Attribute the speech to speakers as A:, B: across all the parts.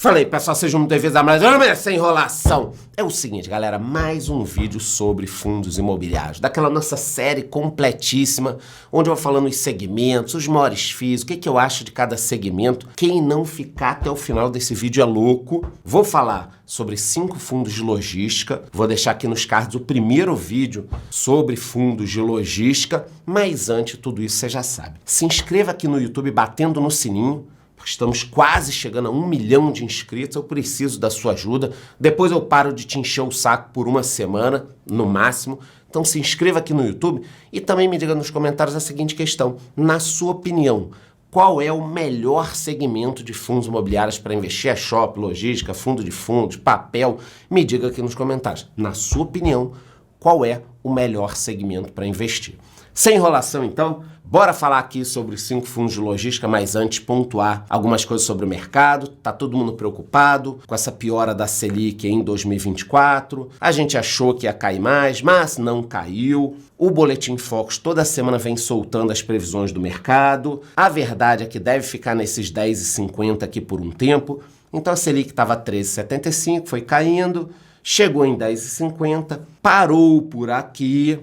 A: Falei, pessoal, sejam muito bem-vindos a mais essa enrolação. É o seguinte, galera, mais um vídeo sobre fundos imobiliários, daquela nossa série completíssima, onde eu vou falando os segmentos, os maiores FIIs, o que eu acho de cada segmento. Quem não ficar até o final desse vídeo é louco. Vou falar sobre 5 fundos de logística, vou deixar aqui nos cards o primeiro vídeo sobre fundos de logística, mas antes de tudo isso, você já sabe. Se inscreva aqui no YouTube batendo no sininho, estamos quase chegando a 1 milhão de inscritos, eu preciso da sua ajuda. Depois eu paro de te encher o saco por uma semana, no máximo. Então se inscreva aqui no YouTube e também me diga nos comentários a seguinte questão. Na sua opinião, qual é o melhor segmento de fundos imobiliários para investir? É shopping, logística, fundo de fundos, papel? Me diga aqui nos comentários. Na sua opinião, qual é o melhor segmento para investir? Sem enrolação, então, bora falar aqui sobre os 5 fundos de logística, mas antes pontuar algumas coisas sobre o mercado. Tá todo mundo preocupado com essa piora da Selic em 2024. A gente achou que ia cair mais, mas não caiu. O Boletim Focus toda semana vem soltando as previsões do mercado. A verdade é que deve ficar nesses 10,50 aqui por um tempo. Então a Selic estava 13,75, foi caindo, chegou em 10,50, parou por aqui.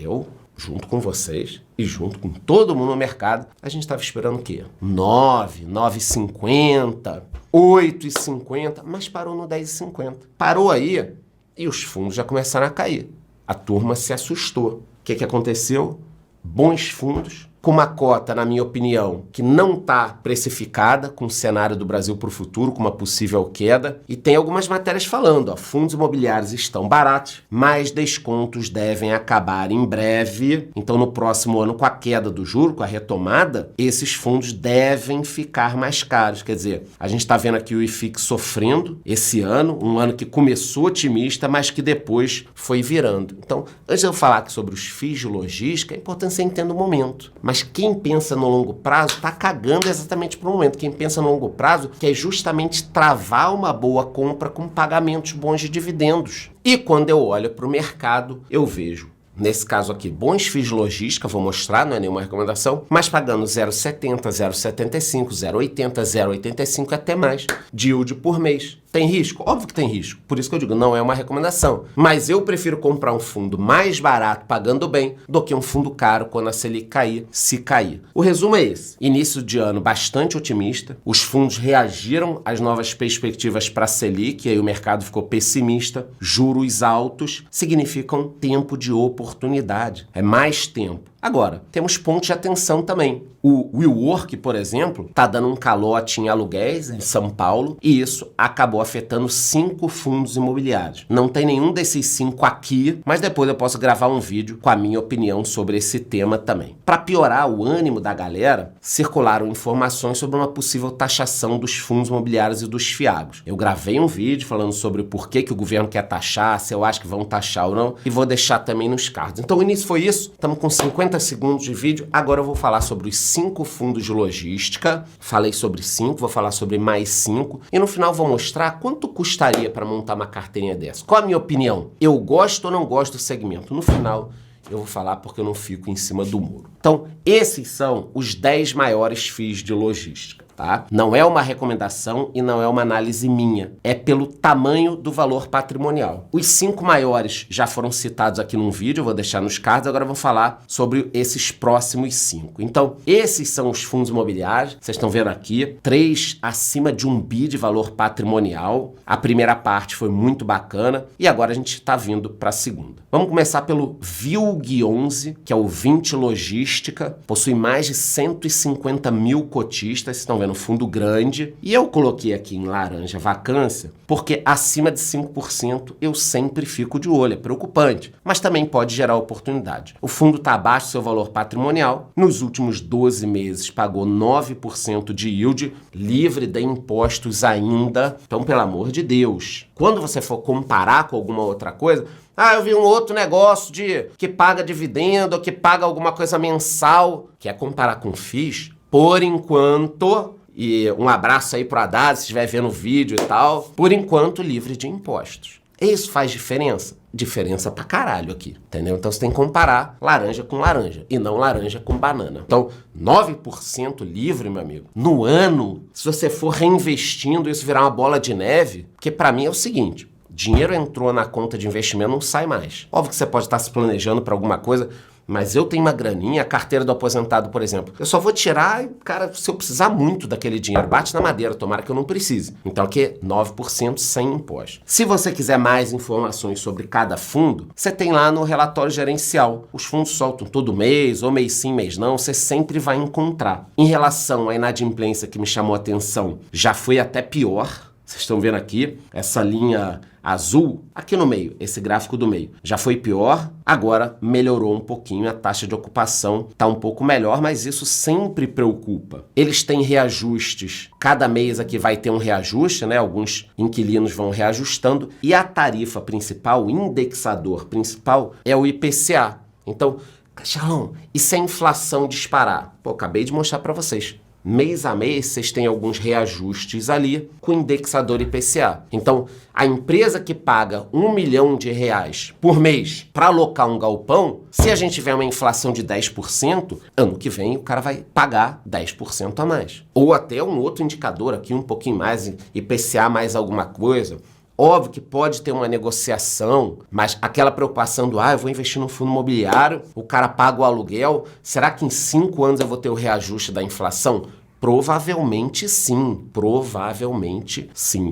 A: Eu, junto com vocês e junto com todo mundo no mercado, a gente estava esperando o quê? 9, 9,50, 8,50, mas parou no 10,50. Parou aí e os fundos já começaram a cair. A turma se assustou. O que aconteceu? Bons fundos, com uma cota, na minha opinião, que não está precificada com o cenário do Brasil para o futuro, com uma possível queda. E tem algumas matérias falando, fundos imobiliários estão baratos, mas descontos devem acabar em breve. Então, no próximo ano, com a queda do juro, com a retomada, esses fundos devem ficar mais caros. Quer dizer, a gente está vendo aqui o IFIX sofrendo esse ano, um ano que começou otimista, mas que depois foi virando. Então, antes de eu falar aqui sobre os FIIs de logística, é importante você entender o momento. Mas quem pensa no longo prazo está cagando exatamente para o momento. Quem pensa no longo prazo quer justamente travar uma boa compra com pagamentos bons de dividendos. E quando eu olho para o mercado, eu vejo, nesse caso aqui, bons FIIs de logística, vou mostrar, não é nenhuma recomendação, mas pagando 0,70, 0,75, 0,80, 0,85 até mais de yield por mês. Tem risco? Óbvio que tem risco. Por isso que eu digo, não é uma recomendação. Mas eu prefiro comprar um fundo mais barato, pagando bem, do que um fundo caro quando a Selic cair, se cair. O resumo é esse. Início de ano bastante otimista. Os fundos reagiram às novas perspectivas para a Selic, e aí o mercado ficou pessimista. Juros altos significam tempo de oportunidade. É mais tempo. Agora, temos pontos de atenção também. O WeWork, por exemplo, está dando um calote em aluguéis em São Paulo e isso acabou afetando 5 fundos imobiliários. Não tem nenhum desses 5 aqui, mas depois eu posso gravar um vídeo com a minha opinião sobre esse tema também. Para piorar o ânimo da galera, circularam informações sobre uma possível taxação dos fundos imobiliários e dos FIAGs. Eu gravei um vídeo falando sobre o porquê que o governo quer taxar, se eu acho que vão taxar ou não, e vou deixar também nos cards. Então o início foi isso, estamos com 50 segundos de vídeo. Agora eu vou falar sobre os 5 fundos de logística. Falei sobre 5, vou falar sobre mais 5. E no final vou mostrar quanto custaria para montar uma carteirinha dessa. Qual a minha opinião? Eu gosto ou não gosto do segmento? No final eu vou falar porque eu não fico em cima do muro. Então, esses são os 10 maiores FIIs de logística. Tá? Não é uma recomendação e não é uma análise minha. É pelo tamanho do valor patrimonial. Os 5 maiores já foram citados aqui num vídeo, eu vou deixar nos cards, agora eu vou falar sobre esses próximos 5. Então, esses são os fundos imobiliários, vocês estão vendo aqui, 3 acima de 1 bi de valor patrimonial. A primeira parte foi muito bacana e agora a gente está vindo para a segunda. Vamos começar pelo VILG11, que é o 20 Logística, possui mais de 150 mil cotistas, vocês estão vendo, fundo grande, e eu coloquei aqui em laranja vacância, porque acima de 5% eu sempre fico de olho, é preocupante, mas também pode gerar oportunidade. O fundo está abaixo do seu valor patrimonial, nos últimos 12 meses pagou 9% de yield, livre de impostos ainda, então pelo amor de Deus. Quando você for comparar com alguma outra coisa, eu vi um outro negócio que paga dividendo, ou que paga alguma coisa mensal, quer comparar com FIIs? Por enquanto, e um abraço aí pro Haddad, se estiver vendo o vídeo e tal, por enquanto livre de impostos. Isso faz diferença? Diferença pra caralho aqui, entendeu? Então você tem que comparar laranja com laranja e não laranja com banana. Então, 9% livre, meu amigo, no ano, se você for reinvestindo, isso virar uma bola de neve, porque pra mim é o seguinte, dinheiro entrou na conta de investimento, não sai mais. Óbvio que você pode estar se planejando pra alguma coisa, mas eu tenho uma graninha, a carteira do aposentado, por exemplo. Eu só vou tirar, cara, se eu precisar muito daquele dinheiro. Bate na madeira, tomara que eu não precise. Então aqui 9% sem imposto. Se você quiser mais informações sobre cada fundo, você tem lá no relatório gerencial. Os fundos soltam todo mês, ou mês sim, mês não, você sempre vai encontrar. Em relação à inadimplência que me chamou a atenção, já foi até pior. Vocês estão vendo aqui, essa linha azul, aqui no meio, esse gráfico do meio. Já foi pior, agora melhorou um pouquinho, a taxa de ocupação está um pouco melhor, mas isso sempre preocupa. Eles têm reajustes, cada mês aqui vai ter um reajuste, né? Alguns inquilinos vão reajustando, e a tarifa principal, o indexador principal, é o IPCA. Então, Charlão, e se a inflação disparar? Pô, acabei de mostrar para vocês. Mês a mês, vocês têm alguns reajustes ali com indexador IPCA. Então, a empresa que paga R$1 milhão por mês para alocar um galpão, se a gente tiver uma inflação de 10%, ano que vem o cara vai pagar 10% a mais. Ou até um outro indicador aqui, um pouquinho mais, IPCA mais alguma coisa. Óbvio que pode ter uma negociação, mas aquela preocupação do, eu vou investir no fundo imobiliário, o cara paga o aluguel, será que em 5 anos eu vou ter o reajuste da inflação? Provavelmente sim,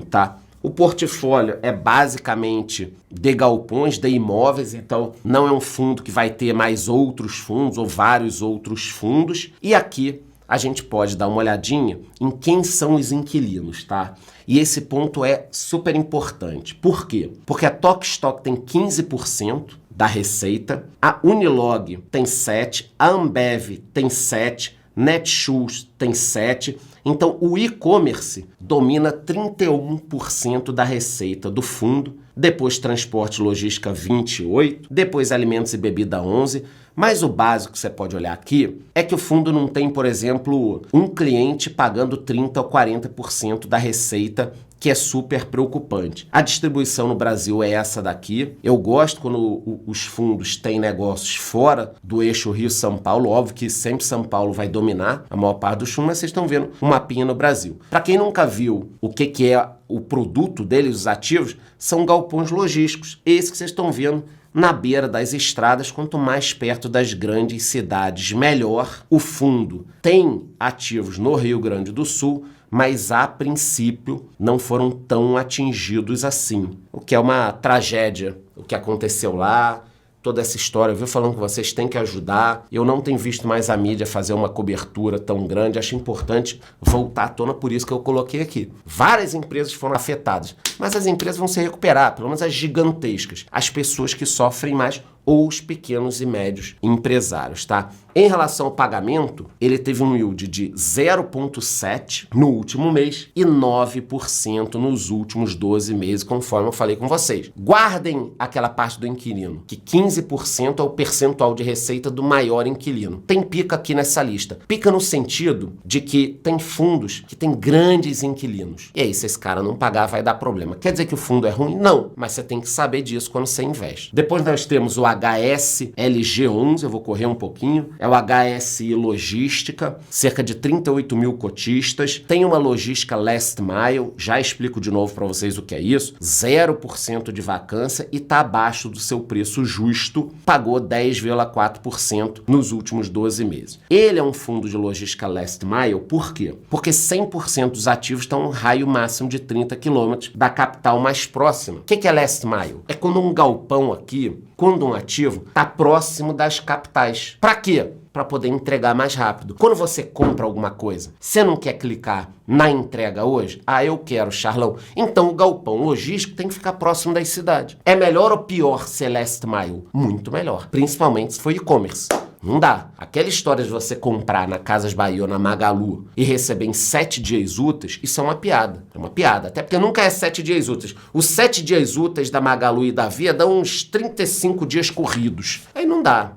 A: tá? O portfólio é basicamente de galpões, de imóveis, então não é um fundo que vai ter mais outros fundos ou vários outros fundos. E aqui a gente pode dar uma olhadinha em quem são os inquilinos, tá? E esse ponto é super importante. Por quê? Porque a Tok Stock tem 15% da receita, a Unilog tem 7%, a Ambev tem 7%, Netshoes tem 7%. Então, o e-commerce domina 31% da receita do fundo, depois transporte e logística 28%, depois alimentos e bebida 11%. Mas o básico que você pode olhar aqui é que o fundo não tem, por exemplo, um cliente pagando 30% ou 40% da receita, que é super preocupante. A distribuição no Brasil é essa daqui. Eu gosto quando os fundos têm negócios fora do eixo Rio-São Paulo. Óbvio que sempre São Paulo vai dominar a maior parte dos fundos, mas vocês estão vendo um mapinha no Brasil. Para quem nunca viu o que é o produto deles, os ativos, são galpões logísticos. Esse que vocês estão vendo na beira das estradas, quanto mais perto das grandes cidades, melhor. O fundo tem ativos no Rio Grande do Sul, mas a princípio não foram tão atingidos assim. O que é uma tragédia, o que aconteceu lá, toda essa história. Eu vi falando com vocês, tem que ajudar. Eu não tenho visto mais a mídia fazer uma cobertura tão grande. Acho importante voltar à tona, por isso que eu coloquei aqui. Várias empresas foram afetadas, mas as empresas vão se recuperar, pelo menos as gigantescas. As pessoas que sofrem mais ou os pequenos e médios empresários, tá? Em relação ao pagamento, ele teve um yield de 0,7% no último mês e 9% nos últimos 12 meses, conforme eu falei com vocês. Guardem aquela parte do inquilino, que 15% é o percentual de receita do maior inquilino. Tem pica aqui nessa lista. Pica no sentido de que tem fundos que tem grandes inquilinos. E aí, se esse cara não pagar, vai dar problema. Quer dizer que o fundo é ruim? Não, mas você tem que saber disso quando você investe. Depois nós temos o HSLG11, eu vou correr um pouquinho, é o HSI Logística, cerca de 38 mil cotistas, tem uma logística last mile, já explico de novo para vocês o que é isso, 0% de vacância e está abaixo do seu preço justo, pagou 10,4% nos últimos 12 meses. Ele é um fundo de logística last mile, por quê? Porque 100% dos ativos estão em um raio máximo de 30 km da capital mais próxima. O que é last mile? É quando um galpão aqui, quando um ativo está próximo das capitais. Para quê? Para poder entregar mais rápido. Quando você compra alguma coisa, você não quer clicar na entrega hoje? Eu quero, Charlão. Então o galpão logístico tem que ficar próximo das cidades. É melhor ou pior ser last mile? Muito melhor. Principalmente se for e-commerce. Não dá. Aquela história de você comprar na Casas Bahia ou na Magalu e receber em 7 dias úteis, isso é uma piada. É uma piada. Até porque nunca é 7 dias úteis. Os 7 dias úteis da Magalu e da Via dão uns 35 dias corridos. Aí não dá.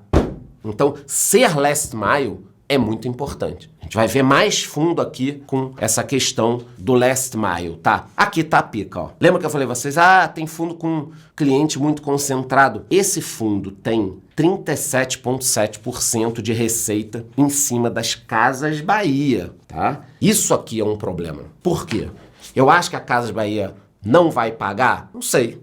A: Então, ser last mile é muito importante. gente vai ver mais fundo aqui com essa questão do last mile, tá? Aqui tá a pica, ó. Lembra que eu falei pra vocês, tem fundo com cliente muito concentrado. Esse fundo tem 37,7% de receita em cima das Casas Bahia, tá? Isso aqui é um problema. Por quê? Eu acho que a Casas Bahia não vai pagar? Não sei.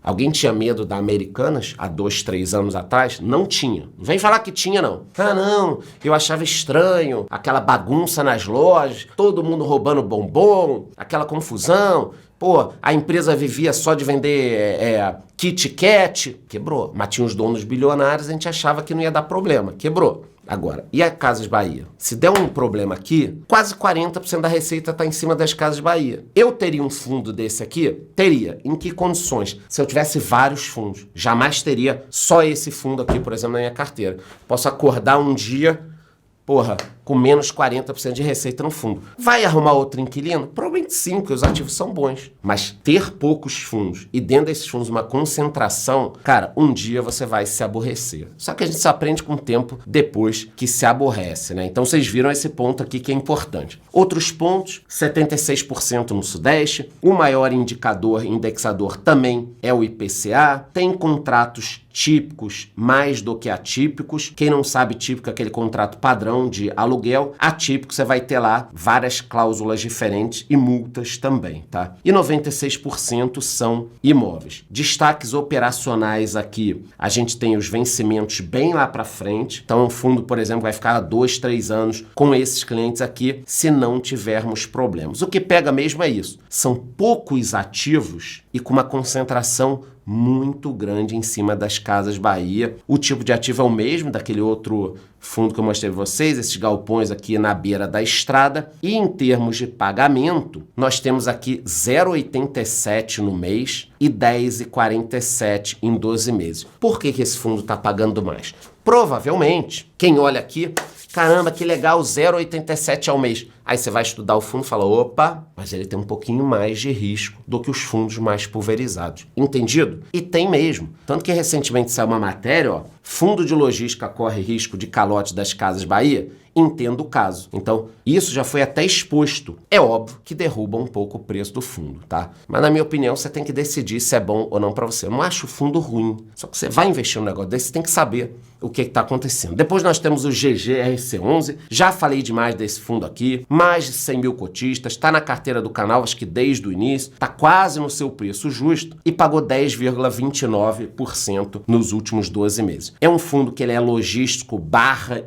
A: Alguém tinha medo da Americanas há 2, 3 anos atrás? Não tinha. Não vem falar que tinha, não. Não, eu achava estranho, aquela bagunça nas lojas, todo mundo roubando bombom, aquela confusão. Pô, a empresa vivia só de vender Kit Kat. Quebrou. Mas tinha os donos bilionários, a gente achava que não ia dar problema. Quebrou. Agora, e a Casas Bahia? Se der um problema aqui, quase 40% da receita está em cima das Casas Bahia. Eu teria um fundo desse aqui? Teria. Em que condições? Se eu tivesse vários fundos. Jamais teria só esse fundo aqui, por exemplo, na minha carteira. Posso acordar um dia, com menos 40% de receita no fundo. Vai arrumar outro inquilino? Provavelmente sim, porque os ativos são bons. Mas ter poucos fundos e dentro desses fundos uma concentração, cara, um dia você vai se aborrecer. Só que a gente se aprende com o tempo depois que se aborrece, né? Então vocês viram esse ponto aqui que é importante. Outros pontos, 76% no Sudeste. O maior indexador também é o IPCA. Tem contratos típicos mais do que atípicos. Quem não sabe, típico é aquele contrato padrão de aluguel. Atípico, você vai ter lá várias cláusulas diferentes e multas também, tá? E 96% são imóveis. Destaques operacionais aqui, a gente tem os vencimentos bem lá para frente. Então, o fundo, por exemplo, vai ficar 2, 3 anos com esses clientes aqui, se não tivermos problemas. O que pega mesmo é isso. São poucos ativos e com uma concentração muito grande em cima das Casas Bahia. O tipo de ativo é o mesmo daquele outro fundo que eu mostrei para vocês, esses galpões aqui na beira da estrada. E em termos de pagamento, nós temos aqui 0,87 no mês e 10,47 em 12 meses. Por que esse fundo está pagando mais? Provavelmente, quem olha aqui, caramba, que legal, 0,87 ao mês. Aí você vai estudar o fundo e fala, opa, mas ele tem um pouquinho mais de risco do que os fundos mais pulverizados. Entendido? E tem mesmo. Tanto que recentemente saiu uma matéria, ó, fundo de logística corre risco de calote das Casas Bahia. Entendo o caso. Então, isso já foi até exposto. É óbvio que derruba um pouco o preço do fundo, tá? Mas na minha opinião, você tem que decidir se é bom ou não para você. Eu não acho o fundo ruim. Só que você vai investir num negócio desse, você tem que saber o que está acontecendo. Depois nós temos o GGRC11. Já falei demais desse fundo aqui. Mais de 100 mil cotistas. Está na carteira do canal, acho que desde o início. Está quase no seu preço justo. E pagou 10,29% nos últimos 12 meses. É um fundo que ele é logístico /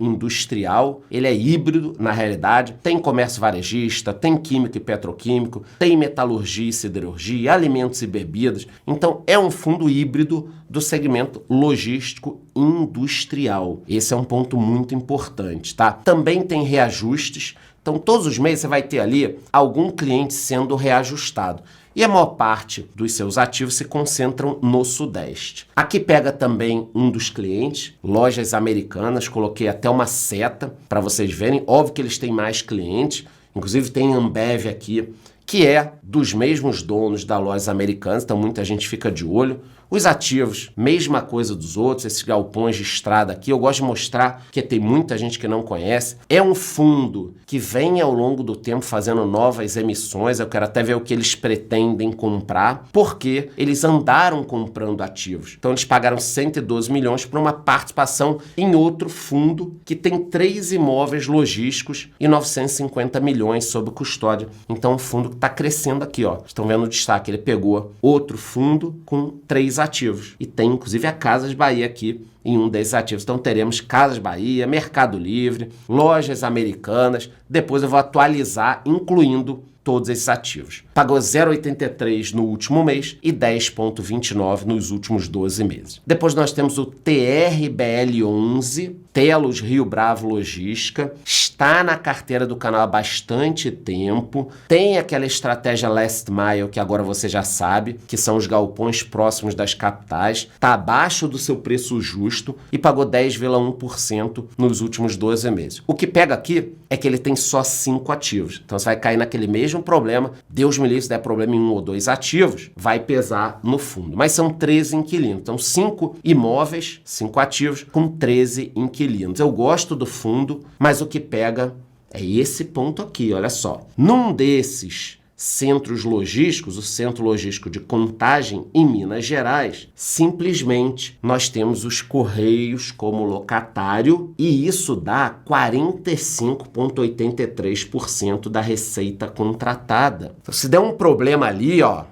A: industrial. Ele é híbrido, na realidade. Tem comércio varejista, tem químico e petroquímico, tem metalurgia e siderurgia, alimentos e bebidas. Então, é um fundo híbrido do segmento logístico industrial. Esse é um ponto muito importante, tá? Também tem reajustes. Então, todos os meses você vai ter ali algum cliente sendo reajustado. E a maior parte dos seus ativos se concentram no Sudeste. Aqui pega também um dos clientes, Lojas Americanas, coloquei até uma seta para vocês verem. Óbvio que eles têm mais clientes, inclusive tem Ambev aqui, que é dos mesmos donos da Lojas Americanas, então muita gente fica de olho. Os ativos, mesma coisa dos outros, esses galpões de estrada aqui, eu gosto de mostrar que tem muita gente que não conhece. É um fundo que vem ao longo do tempo fazendo novas emissões, eu quero até ver o que eles pretendem comprar, porque eles andaram comprando ativos. Então eles pagaram 112 milhões por uma participação em outro fundo que tem 3 imóveis logísticos e 950 milhões sob custódia. Então o fundo está crescendo aqui, ó. Estão vendo o destaque, ele pegou outro fundo com 3 ativos. E tem, inclusive, a Casas Bahia aqui em um desses ativos. Então, teremos Casas Bahia, Mercado Livre, Lojas Americanas. Depois eu vou atualizar, incluindo todos esses ativos. Pagou 0,83 no último mês e 10,29 nos últimos 12 meses. Depois nós temos o TRBL11, Telos Rio Bravo Logística. Está na carteira do canal há bastante tempo. Tem aquela estratégia Last Mile, que agora você já sabe, que são os galpões próximos das capitais. Está abaixo do seu preço justo e pagou 10,1% nos últimos 12 meses. O que pega aqui é que ele tem só 5 ativos. Então você vai cair naquele mesmo problema. Deus me livre, se der problema em 1 ou 2 ativos, vai pesar no fundo. Mas são 13 inquilinos. Então 5 imóveis, 5 ativos com 13 inquilinos. Eu gosto do fundo, mas o que pega É esse ponto aqui, olha só. Num desses centros logísticos, o Centro Logístico de Contagem, em Minas Gerais, simplesmente nós temos os Correios como locatário e isso dá 45,83% da receita contratada. Então, se der um problema ali, ó,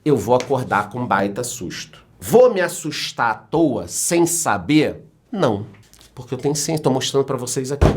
A: eu vou acordar com um baita susto. Vou me assustar à toa sem saber? Não, porque eu tenho ciência, estou mostrando para vocês aqui.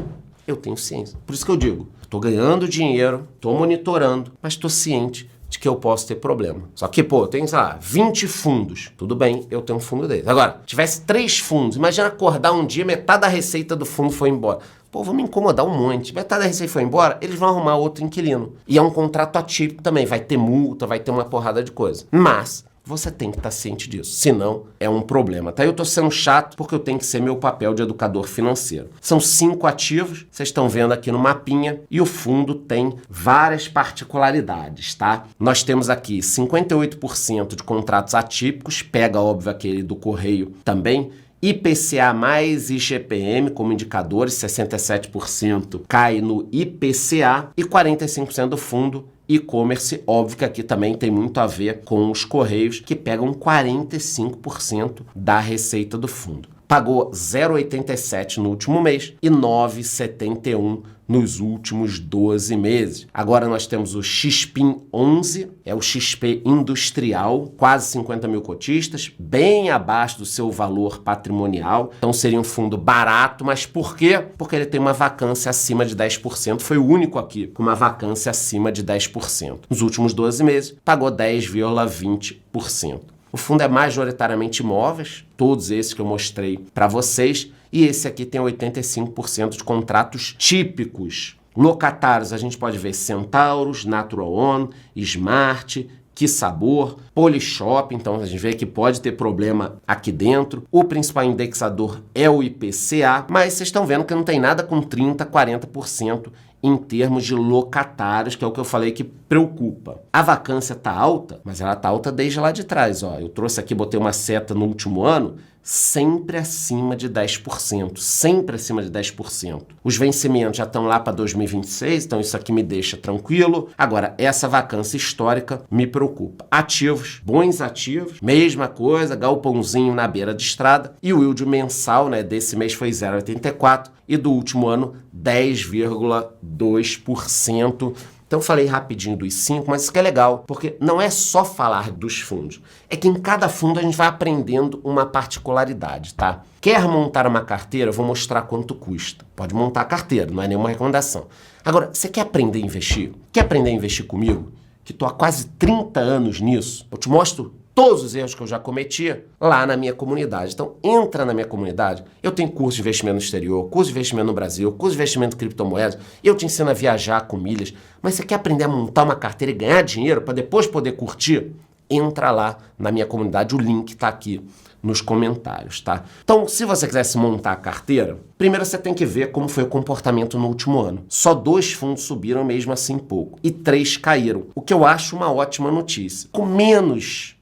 A: Eu tenho ciência. Por isso que eu digo, estou ganhando dinheiro, estou monitorando, mas estou ciente de que eu posso ter problema. Só que, pô, eu tenho, sei lá, 20 fundos. Tudo bem, eu tenho um fundo deles. Agora, tivesse 3 fundos, imagina acordar um dia, metade da receita do fundo foi embora. Pô, vou me incomodar um monte. Metade da receita foi embora, eles vão arrumar outro inquilino. E é um contrato atípico também, vai ter multa, vai ter uma porrada de coisa. Mas você tem que estar ciente disso, senão é um problema, tá? Eu tô sendo chato porque eu tenho que ser meu papel de educador financeiro. São 5 ativos, vocês estão vendo aqui no mapinha, e o fundo tem várias particularidades, tá? Nós temos aqui 58% de contratos atípicos, pega óbvio aquele do Correio também, IPCA mais IGPM como indicadores, 67% cai no IPCA e 45% do fundo e-commerce, óbvio que aqui também tem muito a ver com os Correios, que pegam 45% da receita do fundo. Pagou 0,87 no último mês e 9,71 nos últimos 12 meses. Agora nós temos o XPIN 11, é o XP industrial, quase 50 mil cotistas, bem abaixo do seu valor patrimonial. Então seria um fundo barato, mas por quê? Porque ele tem uma vacância acima de 10%, foi o único aqui com uma vacância acima de 10%. Nos últimos 12 meses, pagou 10,20%. O fundo é majoritariamente imóveis, todos esses que eu mostrei para vocês, e esse aqui tem 85% de contratos típicos. Locatários, a gente pode ver Centauros, Natural One, Smart, Que Sabor, Polishop, então a gente vê que pode ter problema aqui dentro. O principal indexador é o IPCA, mas vocês estão vendo que não tem nada com 30%, 40% em termos de locatários, que é o que eu falei que preocupa. A vacância está alta, mas ela está alta desde lá de trás. Ó. Eu trouxe aqui, botei uma seta no último ano, sempre acima de 10%, sempre acima de 10%. Os vencimentos já estão lá para 2026, então isso aqui me deixa tranquilo. Agora, essa vacância histórica me preocupa. Ativos, bons ativos, mesma coisa, galpãozinho na beira de estrada, e o yield mensal, né, desse mês foi 0,84 e do último ano 10,2%. Então, eu falei rapidinho dos 5, mas isso que é legal, porque não é só falar dos fundos. É que em cada fundo a gente vai aprendendo uma particularidade, tá? Quer montar uma carteira? Eu vou mostrar quanto custa. Pode montar a carteira, não é nenhuma recomendação. Agora, você quer aprender a investir? Quer aprender a investir comigo? Que estou há quase 30 anos nisso. Eu te mostro todos os erros que eu já cometi lá na minha comunidade. Então, entra na minha comunidade. Eu tenho curso de investimento no exterior, curso de investimento no Brasil, curso de investimento em criptomoedas. Eu te ensino a viajar com milhas. Mas você quer aprender a montar uma carteira e ganhar dinheiro para depois poder curtir? Entra lá na minha comunidade. O link está aqui nos comentários, tá? Então, se você quisesse montar a carteira, primeiro você tem que ver como foi o comportamento no último ano. Só 2 fundos subiram mesmo assim pouco e 3 caíram, o que eu acho uma ótima notícia. Com menos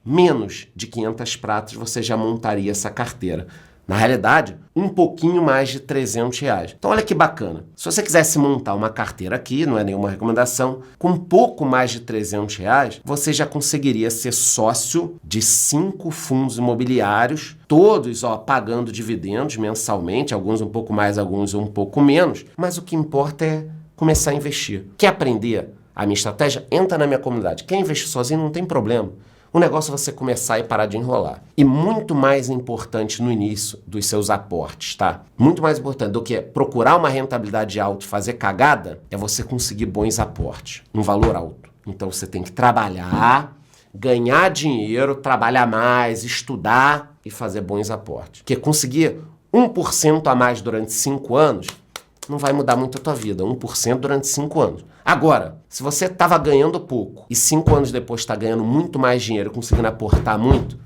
A: de 500 pratas, você já montaria essa carteira. Na realidade, um pouquinho mais de R$300. Então, olha que bacana. Se você quisesse montar uma carteira aqui, não é nenhuma recomendação, com um pouco mais de R$300, você já conseguiria ser sócio de 5 fundos imobiliários, todos pagando dividendos mensalmente, alguns um pouco mais, alguns um pouco menos, mas o que importa é começar a investir. Quer aprender a minha estratégia? Entra na minha comunidade. Quer investir sozinho? Não tem problema. O negócio é você começar e parar de enrolar. E muito mais importante no início dos seus aportes, tá? Muito mais importante do que procurar uma rentabilidade alta e fazer cagada, é você conseguir bons aportes, um valor alto. Então você tem que trabalhar, ganhar dinheiro, trabalhar mais, estudar e fazer bons aportes. Porque conseguir 1% a mais durante 5 anos não vai mudar muito a tua vida, 1% durante 5 anos. Agora, se você estava ganhando pouco e 5 anos depois está ganhando muito mais dinheiro, conseguindo aportar muito,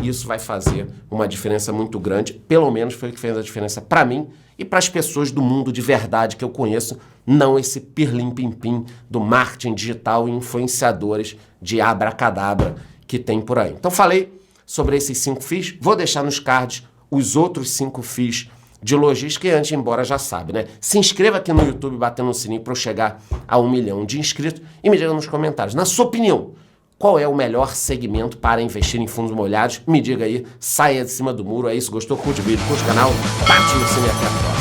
A: isso vai fazer uma diferença muito grande. Pelo menos foi o que fez a diferença para mim e para as pessoas do mundo de verdade que eu conheço, não esse pirlim-pim-pim do marketing digital e influenciadores de abracadabra que tem por aí. Então falei sobre esses 5 FIIs, vou deixar nos cards os outros 5 FIIs de logística e antes de ir embora já sabe, né? Se inscreva aqui no YouTube batendo no sininho para eu chegar a 1 milhão de inscritos e me diga nos comentários, na sua opinião, qual é o melhor segmento para investir em fundos imobiliários? Me diga aí, saia de cima do muro, é isso, gostou? Curte o vídeo, curte o canal, bate no sininho até a próxima.